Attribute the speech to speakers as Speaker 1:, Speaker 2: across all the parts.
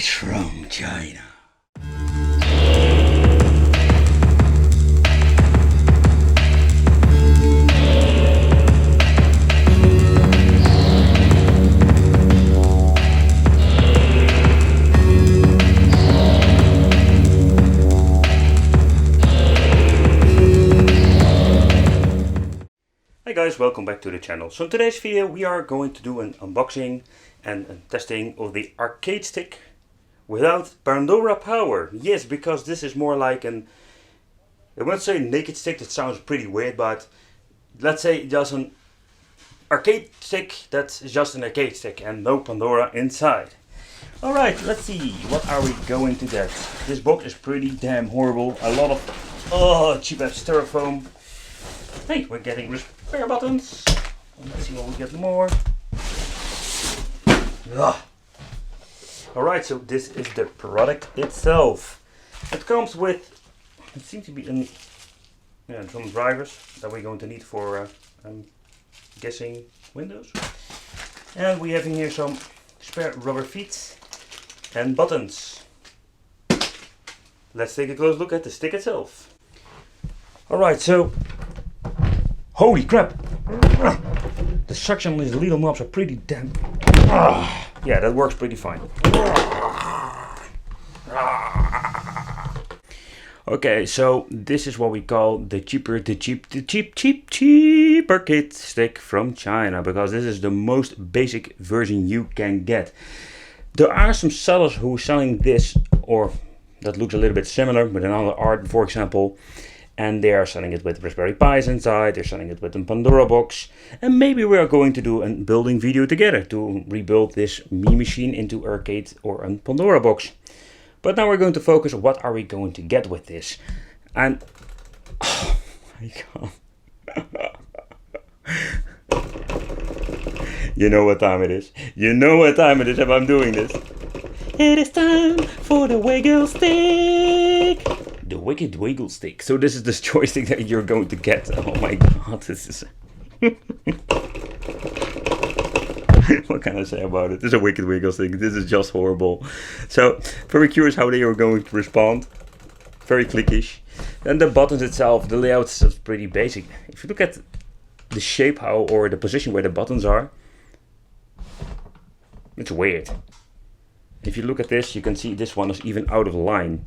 Speaker 1: It's from China.
Speaker 2: Hey guys, welcome back to the channel. So in today's video we are going to do an unboxing and a testing of the arcade stick without Pandora power. Yes, because this is more like an, I won't say naked stick, that sounds pretty weird, but let's say just an arcade stick that's just an arcade stick and no Pandora inside. Alright, let's see, what are we going to get? This box is pretty damn horrible. A lot of cheap ass styrofoam. Hey, we're getting repair buttons. Let's see what we get more. Alright, so this is the product itself. It comes with, it seems to be some drivers that we're going to need for, I'm guessing, Windows. And we have in here some spare rubber feet and buttons. Let's take a close look at the stick itself. Alright, so holy crap! The suction on these little knobs are pretty damn... Yeah, that works pretty fine. Okay, so this is what we call the cheap arcade stick from China, because this is the most basic version you can get. There are some sellers who are selling this, or that looks a little bit similar, but another art, for example. And they are selling it with Raspberry Pis inside, they're selling it with a Pandora box. And maybe we are going to do a building video together to rebuild this Me machine into arcade or a Pandora box. But now we're going to focus on what are we going to get with this. And, oh my god. You know what time it is. You know what time it is if I'm doing this. It is time for the wiggle stick. The wicked wiggle stick. So this is the joystick that you're going to get. Oh my god, this is... What can I say about it? This is a wicked wiggle stick. This is just horrible. So, very curious how they are going to respond. Very clickish. And the buttons itself, the layout is pretty basic. If you look at the shape or the position where the buttons are, it's weird. If you look at this, you can see this one is even out of line.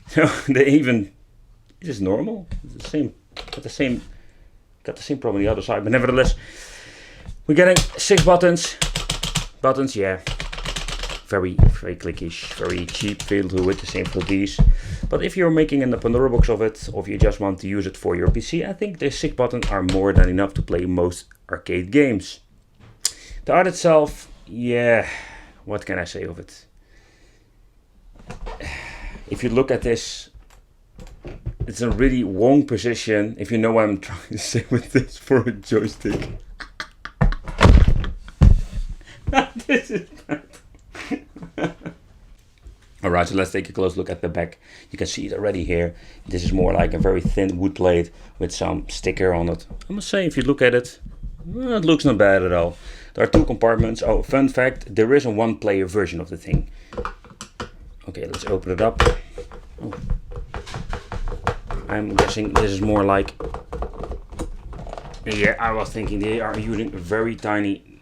Speaker 2: So they even, it is normal. It's the same, got the same problem on the other side. But nevertheless, we're getting 6 buttons. Buttons, yeah, very clickish, very cheap feel to it. The same for these. But if you're making a Pandora box of it, or if you just want to use it for your PC, I think the 6 buttons are more than enough to play most arcade games. The art itself, yeah, what can I say of it? If you look at this, it's a really wrong position, if you know what I'm trying to say with this, for a joystick. This is bad. Alright, so let's take a close look at the back. You can see it already here. This is more like a very thin wood plate with some sticker on it. I must say, if you look at it, well, it looks not bad at all. There are 2 compartments. Oh, fun fact, there is a 1-player version of the thing. Okay, let's open it up. Oh. I'm guessing this is more like... Yeah, I was thinking they are using very tiny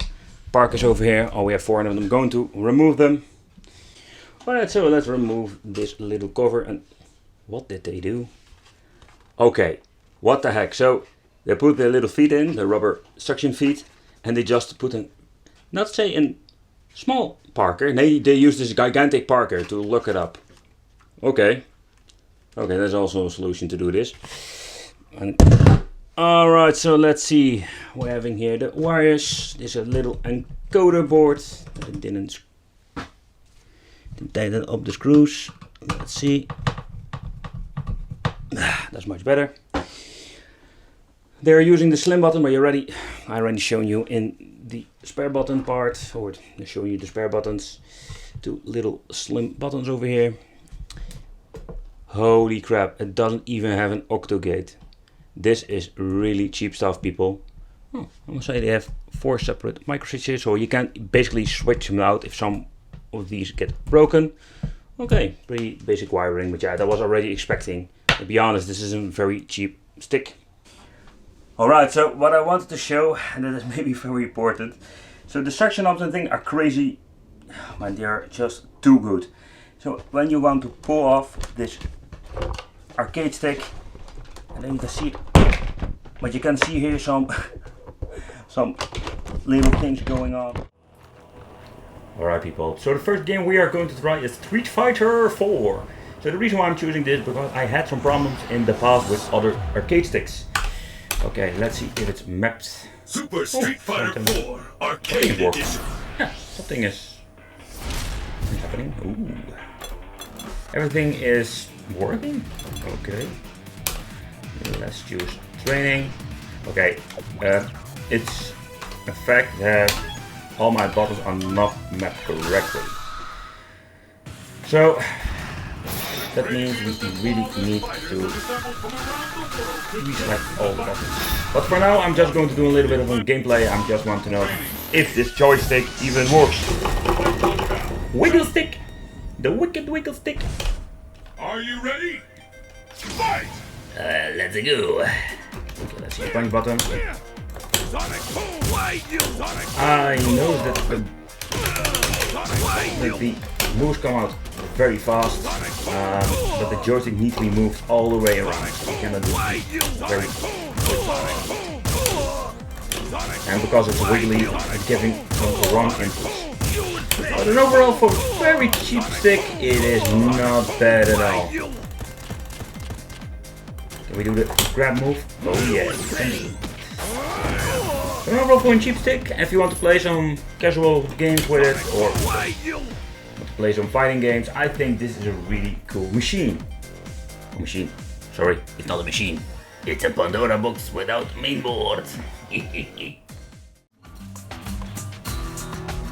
Speaker 2: parkers over here. Oh, we have 4 of them. I'm going to remove them. Alright, so let's remove this little cover. And what did they do? Okay, what the heck. So they put their little feet in, the rubber suction feet, and they just put in, not say in small parker. They use this gigantic parker to lock it up. Okay, there's also a solution to do this. Alright, so let's see. We're having here the wires. There's a little encoder board. I didn't tighten up the screws. Let's see. That's much better. They're using the slim button, but I already shown you in the spare button part, or showing you the spare buttons. 2 little slim buttons over here. Holy crap, it doesn't even have an octo gate. This is really cheap stuff, people. Oh, I must say they have 4 separate micro switches, so you can basically switch them out if some of these get broken. Okay, pretty basic wiring, but yeah, that was already expecting. To be honest, this is a very cheap stick. Alright, so what I wanted to show, and that is maybe very important. So the suction knobs and thing are crazy, man, they are just too good. So when you want to pull off this arcade stick, and then you can see it, but you can see here some little things going on. Alright people, so the first game we are going to try is Street Fighter 4. So the reason why I'm choosing this because I had some problems in the past with other arcade sticks. Okay, let's see if it's mapped.
Speaker 1: Super Street Fighter 4 Arcade Edition.
Speaker 2: Yeah, something is happening. Ooh. Everything is working. Okay. Let's choose training. Okay. It's a fact that all my buttons are not mapped correctly. So that means we really need to reselect all the buttons. But for now, I'm just going to do a little bit of a gameplay. I just want to know if this joystick even works. Wiggle stick! The wicked wiggle stick!
Speaker 1: Are you ready? Fight!
Speaker 2: Let's go. Okay, let's see the punch button. I know that the moves come out very fast, but the joystick needs to be moved all the way around. So you cannot do it very quick. And because it's wiggly, it's giving some wrong impulse. But overall, for a very cheap stick, it is not bad at all. Can we do the grab move? Oh yes. Overall, for a cheap stick, if you want to play some casual games with it, or want to play some fighting games, I think this is a really cool machine. Sorry, it's not a machine. It's a Pandora box without mainboard.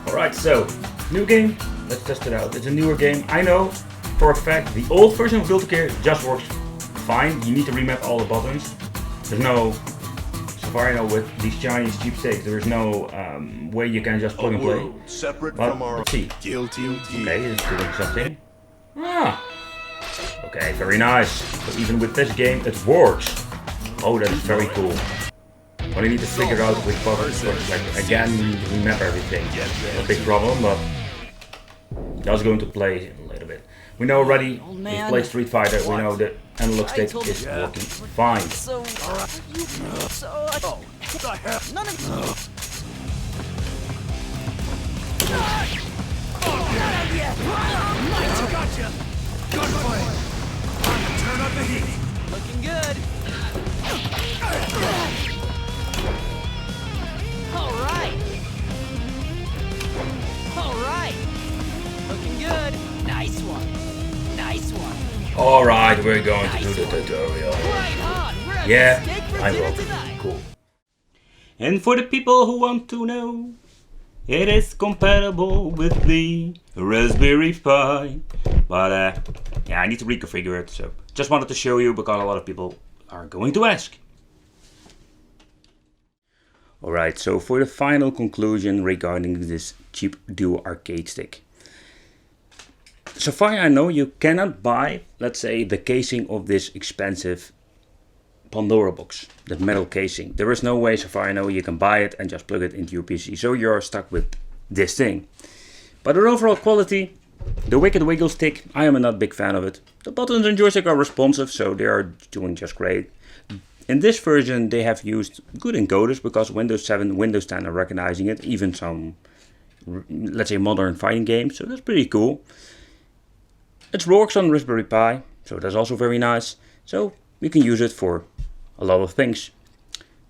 Speaker 2: Alright, so, new game, let's test it out. It's a newer game. I know for a fact the old version of Guilty Gear just works fine. You need to remap all the buttons. There's no, so far I know with these Chinese cheap sticks, there's no way you can just plug and play.
Speaker 1: Separate
Speaker 2: But
Speaker 1: from our
Speaker 2: let's see.
Speaker 1: Guilty.
Speaker 2: Okay, it's doing something. Ah! Okay, very nice. So even with this game, it works. Oh, that is very cool. Only need to figure out which buttons work. Like, again, we need to remap everything. A big problem, but that's going to play a little bit. We know already, we played Street Fighter, we know the analog stick is working fine.
Speaker 3: Gotcha! Gunplay! Turn up the heat! Looking good! Alright! Alright! Looking good! Nice one! Nice one!
Speaker 2: Alright, we're going to do the tutorial.
Speaker 3: Right on! We're at
Speaker 2: Yeah,
Speaker 3: the steak for
Speaker 2: I
Speaker 3: dinner
Speaker 2: will.
Speaker 3: tonight!
Speaker 2: Cool. And for the people who want to know, it is compatible with the Raspberry Pi. But yeah, I need to reconfigure it, so just wanted to show you because a lot of people are going to ask. Alright, so for the final conclusion regarding this cheap dual arcade stick. So far I know you cannot buy, let's say, the casing of this expensive Pandora box, that metal casing. There is no way, so far I know, you can buy it and just plug it into your PC. So you're stuck with this thing. But the overall quality, the Wicked Wiggle stick, I am a not big fan of it. The buttons and joystick are responsive, so they are doing just great. In this version they have used good encoders because Windows 7, Windows 10 are recognizing it, even some, let's say, modern fighting games, so that's pretty cool. It works on Raspberry Pi, so that's also very nice. So you can use it for a lot of things.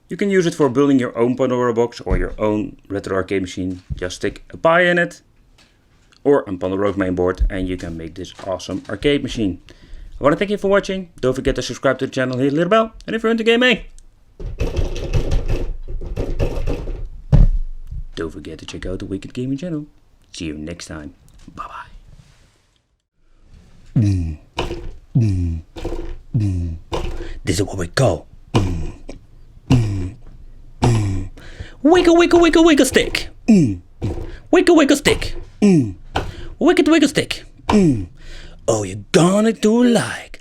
Speaker 2: You can use it for building your own Pandora box or your own retro arcade machine. Just stick a Pi in it or a Pandora mainboard and you can make this awesome arcade machine. I want to thank you for watching. Don't forget to subscribe to the channel, hit the little bell, and if you're into gaming, don't forget to check out the Wicked Gaming channel. See you next time. Bye bye. This is what we call wiggle wiggle wiggle wiggle stick. Wiggle wiggle stick. Wicked Wiggle Stick. Oh, you're gonna do like.